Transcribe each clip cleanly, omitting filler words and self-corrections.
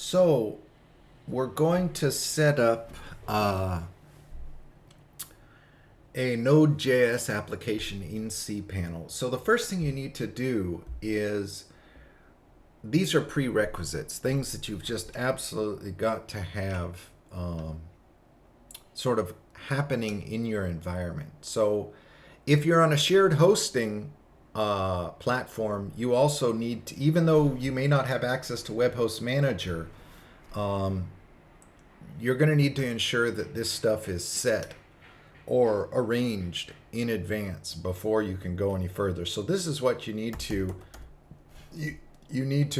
So we're going to set up a Node.js application in Cpanel. So the first thing you need to do is, these are prerequisites, things that you've just absolutely got to have sort of happening in your environment. So if you're on a shared hosting platform, you also need to, even though you may not have access to Web Host Manager, you're going to need to ensure that this stuff is set or arranged in advance before you can go any further. So this is what you need to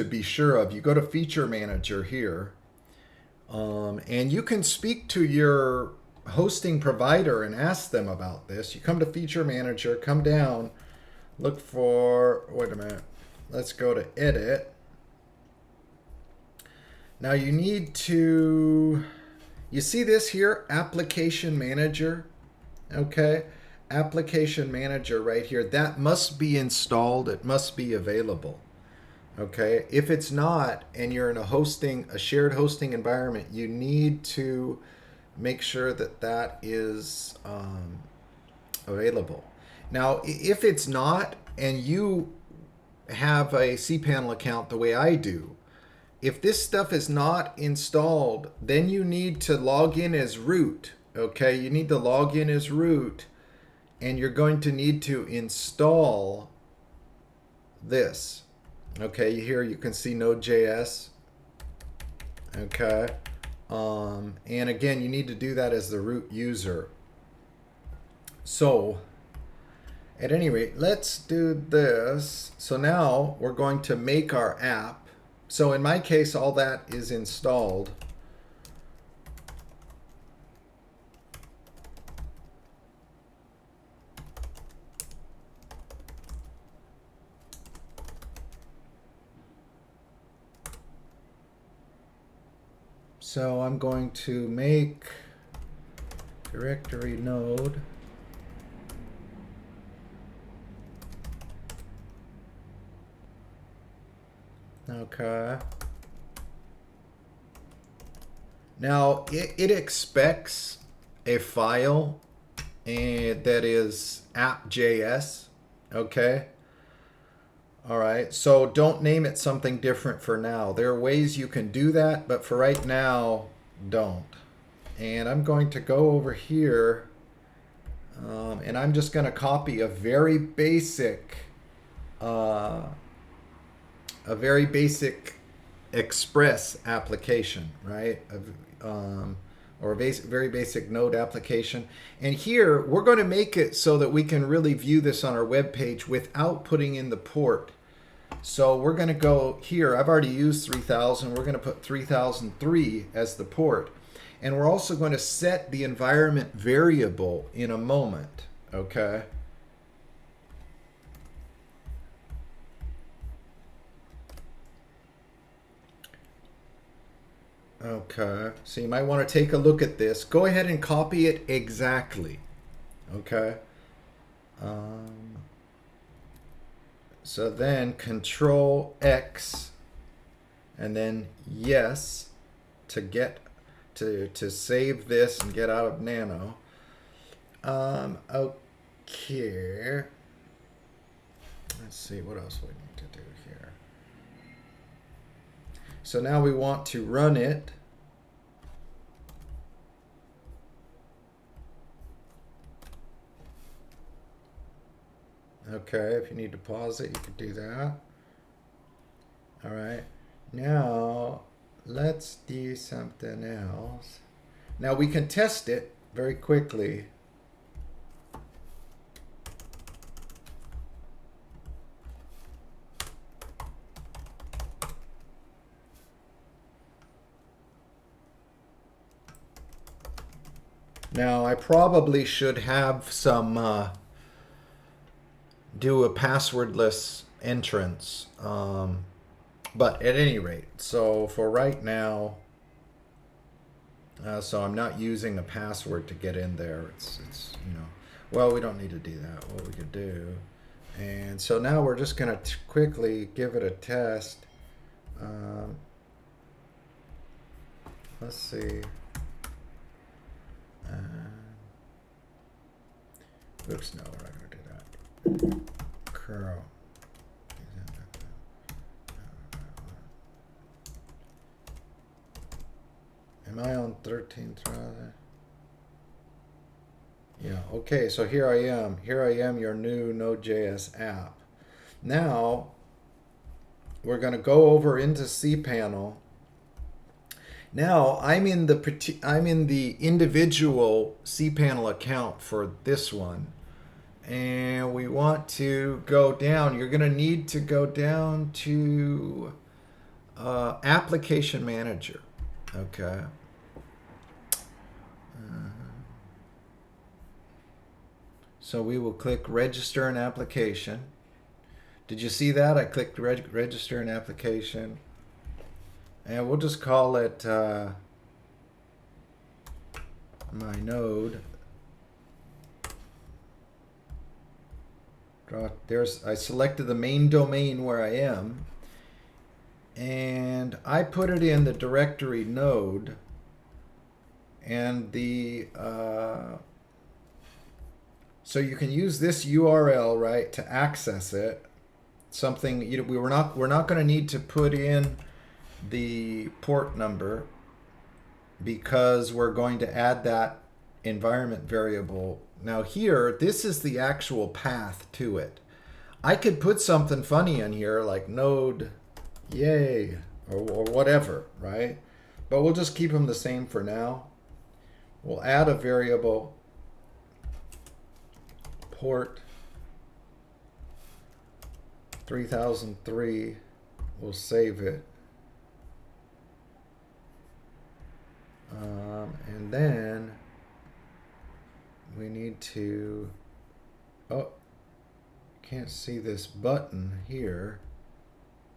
be sure of. You go to Feature Manager here, and you can speak to your hosting provider and ask them about this. You come to Feature Manager, come down, look for, wait a minute, let's go to Edit. Now you need to, you see this here, Application Manager, okay? Application Manager right here, that must be installed, it must be available, okay? If it's not, and you're in a shared hosting environment, you need to make sure that that is available. Now, if it's not, and you have a cPanel account the way I do, if this stuff is not installed, then you need to log in as root, okay? You need to log in as root, and you're going to need to install this, okay? Here you can see Node.js, okay? And again, you need to do that as the root user. So, at any rate, let's do this. So now we're going to make our app. So in my case, all that is installed. So I'm going to make directory node. Okay. Now it expects a file that is app.js. Okay. All right. So don't name it something different for now. There are ways you can do that, but for right now, don't. And I'm going to go over here, and I'm just going to copy a very basic Express application, right? Or a very basic Node application. And here, we're going to make it so that we can really view this on our web page without putting in the port. So we're going to go here. I've already used 3000. We're going to put 3003 as the port. And we're also going to set the environment variable in a moment, okay? Okay, so you might want to take a look at this. Go ahead and copy it exactly. Okay. So then Control X and then yes to get to save this and get out of Nano. Okay. Let's see what else we need to do here. So now we want to run it. Okay, if you need to pause it, you can do that. All right, now let's do something else. Now we can test it very quickly. Now I probably should have some do a passwordless entrance, but at any rate, so for right now, so I'm not using a password to get in there. It's well, we don't need to do that. What we could do, and so now we're just gonna quickly give it a test. let's see. Oops, no, we're not going to do that. Curl. Am I on 13th rather? Yeah, okay, so here I am. Here I am, your new Node.js app. Now, we're going to go over into Cpanel. Now, I'm in the individual Cpanel account for this one. And we want to go down. You're going to need to go down to Application Manager. Okay. So we will click Register an Application. Did you see that? I clicked Register an Application. And we'll just call it my node. I selected the main domain where I am. And I put it in the directory node. And the so you can use this URL, right, to access it. Something we're not going to need to put in the port number because we're going to add that environment variable. Now here, this is the actual path to it. I could put something funny in here like node, yay, or whatever, right? But we'll just keep them the same for now. We'll add a variable port 3003. We'll save it. And then we need to, can't see this button here.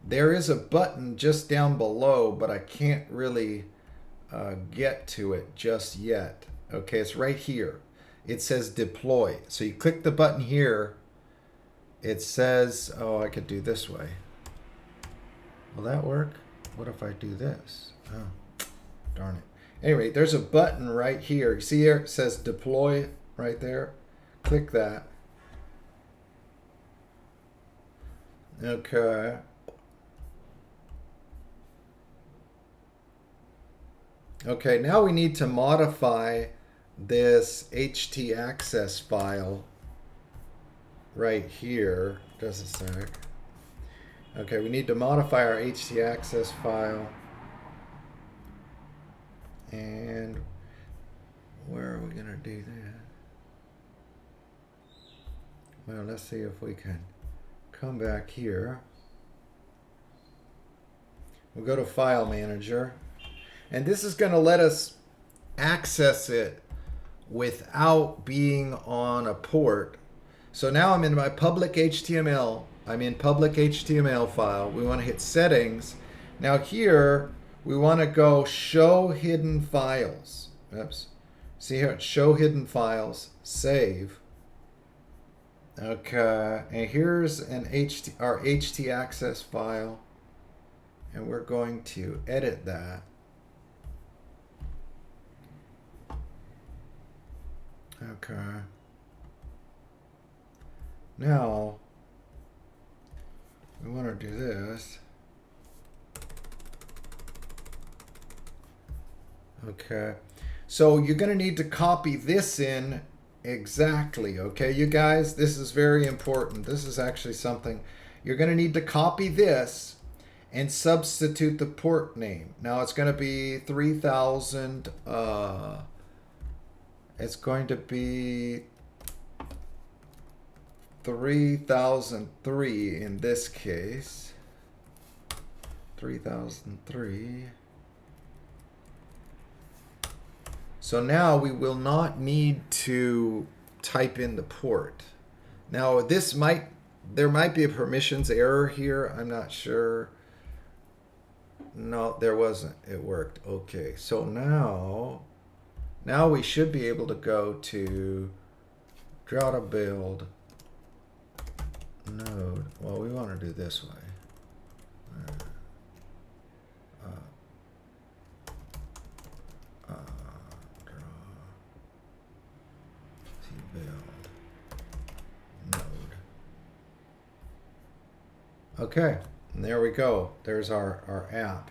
There is a button just down below, but I can't really get to it just yet. Okay, it's right here. It says deploy. So you click the button here. It says, oh, I could do this way. Will that work? What if I do this? Oh, darn it. Anyway, there's a button right here. You see here? It says deploy right there. Click that. Okay. Okay, now we need to modify this htaccess file right here. Just a sec. Okay, we need to modify our htaccess file. And where are we going to do that? Well, let's see if we can come back here. We'll go to File Manager. And this is going to let us access it without being on a port. So now I'm in my public HTML. I'm in public HTML file. We want to hit Settings. Now here, we want to go Show Hidden Files. Oops. See here, Show Hidden Files. Save. Okay. And here's our htaccess file. And we're going to edit that. Okay. Now, we want to do this. Okay. So you're going to need to copy this in exactly. Okay, you guys, this is very important. This is actually something you're going to need to copy this and substitute the port name. Now it's going to be 3000. It's going to be 3003 in this case. 3003. So now we will not need to type in the port. Now there might be a permissions error here. I'm not sure. No, there wasn't. It worked. Okay, so now we should be able to go to draw to build node. Well, we want to do this way. build node. Okay, and there we go. There's our app.